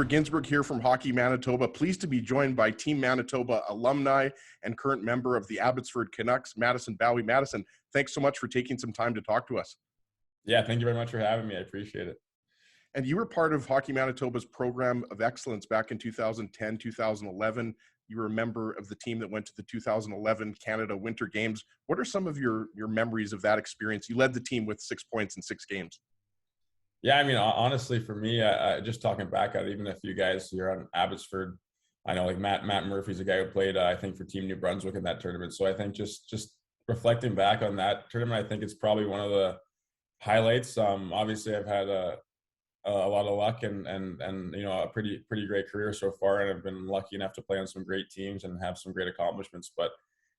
Ginsberg here from Hockey Manitoba. Pleased to be joined by Team Manitoba alumni and current member of the Abbotsford Canucks, Madison Bowey. Madison, thanks so much for taking some time to talk to us. Yeah, thank you very much for having me. I appreciate it. And you were part of Hockey Manitoba's program of excellence back in 2010, 2011. You were a member of the team that went to the 2011 Canada Winter Games. What are some of your memories of that experience? You led the team with 6 points in 6 games. Yeah, I mean, honestly, for me, I just talking back at even a few guys here on Abbotsford, I know like Matt Murphy's a guy who played, I think, for Team New Brunswick in that tournament. So I think just reflecting back on that tournament, I think it's probably one of the highlights. Obviously, I've had a lot of luck and you know, a pretty great career so far, and I've been lucky enough to play on some great teams and have some great accomplishments. But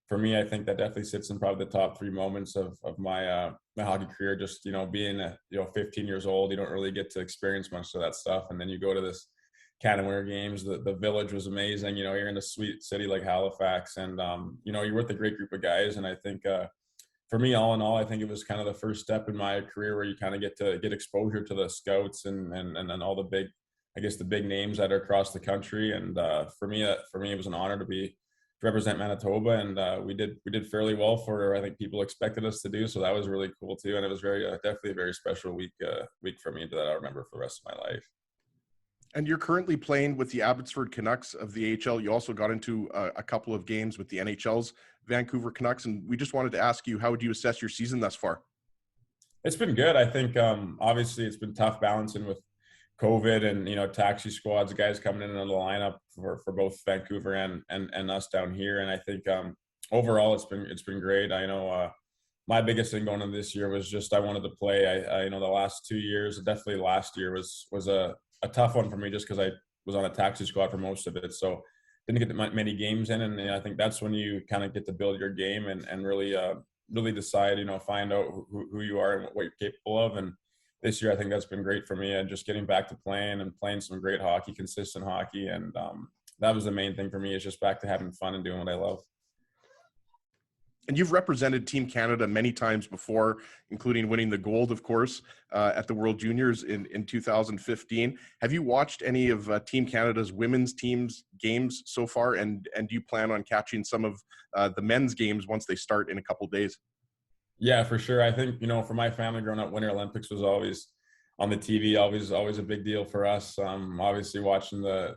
for me, I think that definitely sits in probably the top 3 moments of my my hockey career. Just, you know, being 15 years old, you don't really get to experience much of that stuff, and then you go to this Canada Winter Games. The village was amazing. You know, you're in a sweet city like Halifax, and you know, you're with a great group of guys. And I think for me, all in all, I think it was kind of the first step in my career where you kind of get exposure to the scouts and all the big, I guess, the big names that are across the country. And for me, it was an honor to represent Manitoba, and we did fairly well for, I think, people expected us to do. So that was really cool too, and it was definitely a very special week for me that I'll remember for the rest of my life. And you're currently playing with the Abbotsford Canucks of the AHL. You also got into a couple of games with the NHL's Vancouver Canucks, and we just wanted to ask you, how would you assess your season thus far? It's been good. I think obviously it's been tough balancing with COVID and, you know, taxi squads, guys coming in on the lineup for both Vancouver and us down here. And I think overall it's been great. I know my biggest thing going into this year was just I wanted to play. I you know, the last 2 years, definitely last year was a tough one for me just because I was on a taxi squad for most of it. So didn't get many games in, and I think that's when you kind of get to build your game and really decide, you know, find out who you are and what you're capable of. And this year, I think that's been great for me, and just getting back to playing some great hockey, consistent hockey. And that was the main thing for me, is just back to having fun and doing what I love. And you've represented Team Canada many times before, including winning the gold, of course, at the World Juniors in 2015. Have you watched any of Team Canada's women's team's games so far? And do you plan on catching some of the men's games once they start in a couple of days? Yeah, for sure. I think, you know, for my family growing up, Winter Olympics was always on the TV, always a big deal for us. Obviously watching the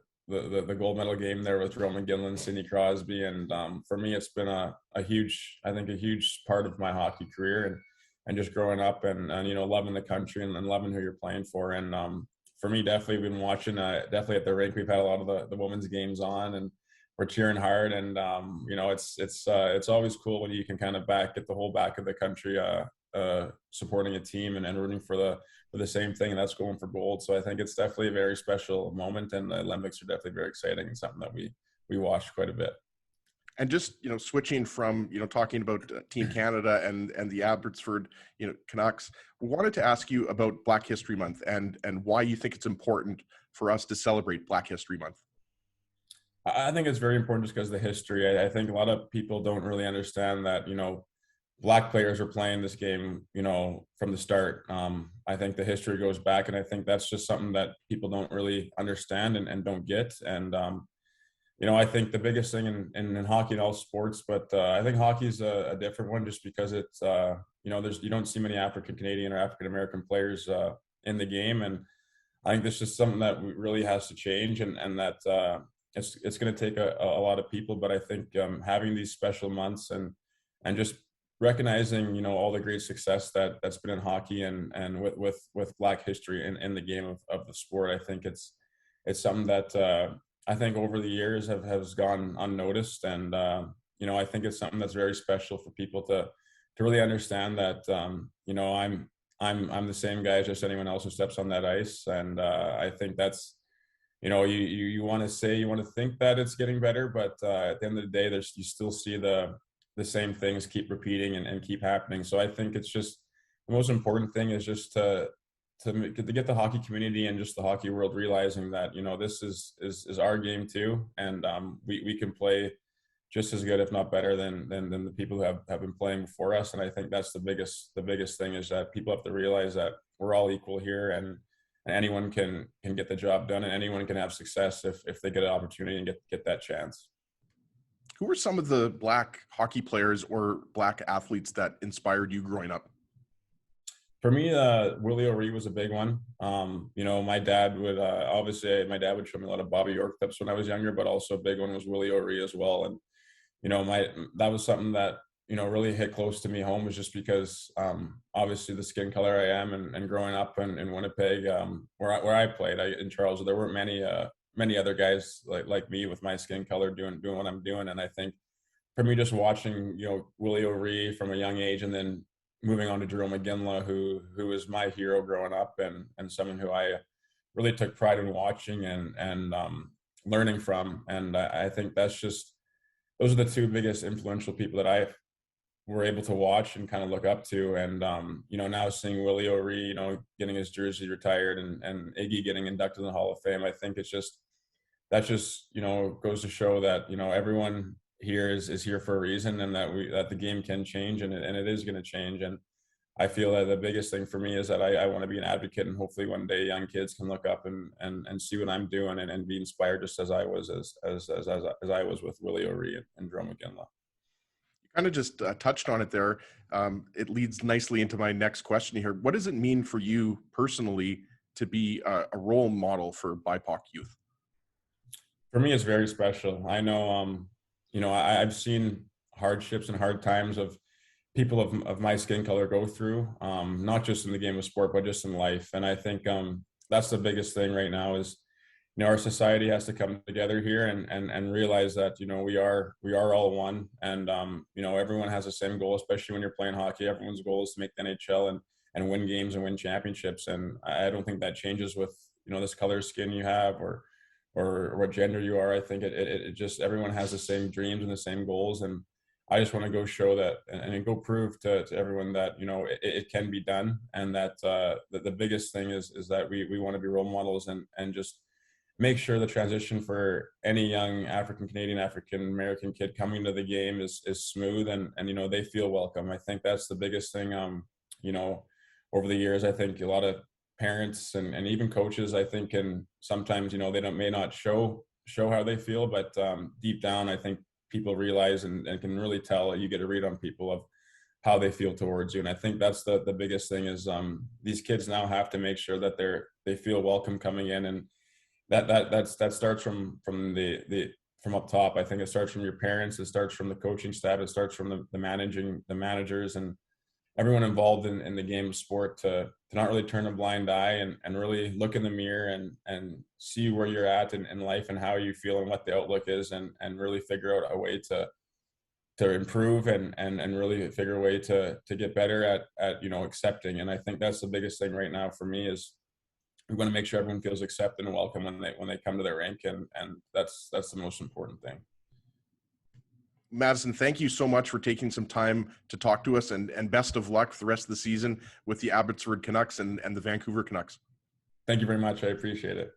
gold medal game there with Roman Gillen, Sidney Crosby. And for me, it's been a huge part of my hockey career and just growing up and you know, loving the country and loving who you're playing for. And for me, definitely been watching, definitely at the rink, we've had a lot of the women's games on, and we're cheering hard. And you know, it's always cool when you can kind of get the whole back of the country supporting a team and rooting for the same thing, and that's going for gold. So I think it's definitely a very special moment, and the Olympics are definitely very exciting and something that we watch quite a bit. And just, you know, switching from, you know, talking about Team Canada and the Abbotsford, you know, Canucks, we wanted to ask you about Black History Month and why you think it's important for us to celebrate Black History Month. I think it's very important just because of the history. I think a lot of people don't really understand that, you know, Black players are playing this game, you know, from the start. I think the history goes back, and I think that's just something that people don't really understand and don't get. And, you know, I think the biggest thing in hockey and all sports, but I think hockey is a different one just because it's, you know, you don't see many African Canadian or African American players in the game. And I think this is something that really has to change, and that it's going to take a lot of people. But I think having these special months and just recognizing, you know, all the great success that's been in hockey and with Black history in the game of the sport, I think it's something that I think over the years has gone unnoticed. And you know, I think it's something that's very special for people to really understand that you know, I'm the same guy as just anyone else who steps on that ice. And I think that's, you know, you want to think that it's getting better, but at the end of the day, you still see the same things keep repeating and keep happening. So I think it's just the most important thing is just to get the hockey community and just the hockey world realizing that, you know, this is our game too, and we can play just as good, if not better, than the people who have been playing before us. And I think that's the biggest thing, is that people have to realize that we're all equal here, and anyone can get the job done, and anyone can have success if they get an opportunity and get that chance. Who were some of the Black hockey players or Black athletes that inspired you growing up? For me, Willie O'Ree was a big one. My dad would obviously my dad would show me a lot of Bobby Orr clips when I was younger, but also a big one was Willie O'Ree as well. And that was something that really hit close to me home, was just because obviously the skin color I am, and growing up in Winnipeg, where I played in Charles, there weren't many other guys like me with my skin color doing what I'm doing. And I think for me, just watching Willie O'Ree from a young age, and then moving on to Jerome McGinley, who was my hero growing up, and someone who I really took pride in watching and learning from. And I think those are the two biggest influential people that I were able to watch and kind of look up to. And now seeing Willie O'Ree, getting his jersey retired, and Iggy getting inducted in the Hall of Fame, I think that just goes to show that everyone here is here for a reason, and that the game can change, and it is going to change. And I feel that the biggest thing for me is that I want to be an advocate, and hopefully one day young kids can look up and see what I'm doing, and be inspired just as I was as I was with Willie O'Ree and Jerome McGinley. You kind of just touched on it there. It leads nicely into my next question here. What does it mean for you personally to be a role model for BIPOC youth? For me, it's very special. I know, I've seen hardships and hard times of people of my skin color go through, not just in the game of sport, but just in life. And I think that's the biggest thing right now is, our society has to come together here and realize that, we are all one. And, everyone has the same goal, especially when you're playing hockey. Everyone's goal is to make the NHL and win games and win championships. And I don't think that changes with, this color of skin you have, or what gender you are. I think it just, everyone has the same dreams and the same goals. And I just want to go show that and go prove to everyone that, it can be done. And that the biggest thing is that we want to be role models, and just make sure the transition for any young African Canadian, African American kid coming to the game is smooth, and they feel welcome. I think that's the biggest thing. Over the years, I think a lot of parents and even coaches, I think, can sometimes, they may not show how they feel, but deep down, I think people realize and can really tell. You get a read on people of how they feel towards you. And I think that's the biggest thing is these kids now have to make sure that they feel welcome coming in, and that starts from up top. I think it starts from your parents, it starts from the coaching staff, it starts from the managers, and everyone involved in the game of sport to not really turn a blind eye, and really look in the mirror and see where you're at in life, and how you feel, and what the outlook is, and really figure out a way to improve, and really figure a way to get better at accepting. And I think that's the biggest thing right now for me is we want to make sure everyone feels accepted and welcome when they come to their rink, and that's the most important thing. Madison, thank you so much for taking some time to talk to us, and best of luck for the rest of the season with the Abbotsford Canucks and the Vancouver Canucks. Thank you very much. I appreciate it.